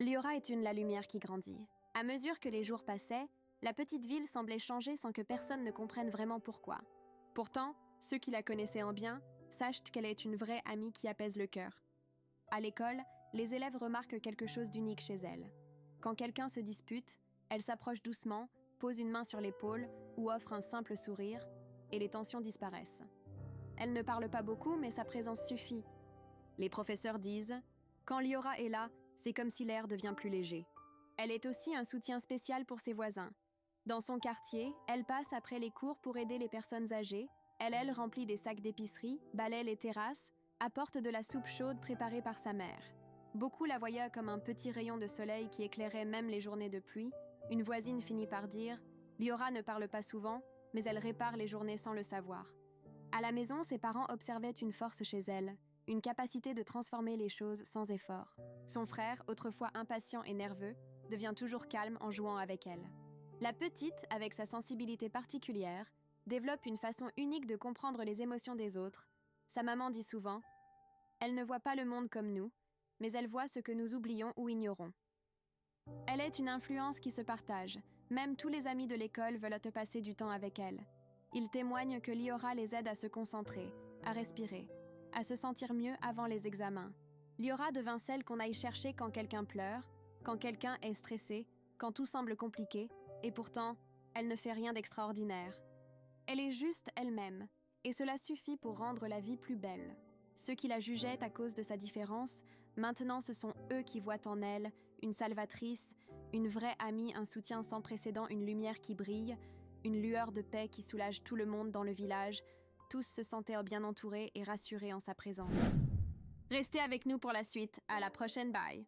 Liora est la lumière qui grandit. À mesure que les jours passaient, la petite ville semblait changer sans que personne ne comprenne vraiment pourquoi. Pourtant, ceux qui la connaissaient en bien sachent qu'elle est une vraie amie qui apaise le cœur. À l'école, les élèves remarquent quelque chose d'unique chez elle. Quand quelqu'un se dispute, elle s'approche doucement, pose une main sur l'épaule ou offre un simple sourire, et les tensions disparaissent. Elle ne parle pas beaucoup, mais sa présence suffit. Les professeurs disent « Quand Liora est là, c'est comme si l'air devient plus léger ». Elle est aussi un soutien spécial pour ses voisins. Dans son quartier, elle passe après les cours pour aider les personnes âgées. Elle remplit des sacs d'épicerie, balaie les terrasses, apporte de la soupe chaude préparée par sa mère. Beaucoup la voyaient comme un petit rayon de soleil qui éclairait même les journées de pluie. Une voisine finit par dire « Liora ne parle pas souvent, mais elle répare les journées sans le savoir ». À la maison, ses parents observaient une force chez elle, une capacité de transformer les choses sans effort. Son frère, autrefois impatient et nerveux, devient toujours calme en jouant avec elle. La petite, avec sa sensibilité particulière, développe une façon unique de comprendre les émotions des autres. Sa maman dit souvent « Elle ne voit pas le monde comme nous, mais elle voit ce que nous oublions ou ignorons. » Elle est une influence qui se partage. Même tous les amis de l'école veulent passer du temps avec elle. Ils témoignent que Liora les aide à se concentrer, à respirer, à se sentir mieux avant les examens. Liora devint celle qu'on aille chercher quand quelqu'un pleure, quand quelqu'un est stressé, quand tout semble compliqué, et pourtant, elle ne fait rien d'extraordinaire. Elle est juste elle-même, et cela suffit pour rendre la vie plus belle. Ceux qui la jugeaient à cause de sa différence, maintenant ce sont eux qui voient en elle une salvatrice, une vraie amie, un soutien sans précédent, une lumière qui brille, une lueur de paix qui soulage tout le monde dans le village. Tous se sentaient bien entourés et rassurés en sa présence. Restez avec nous pour la suite. À la prochaine, bye!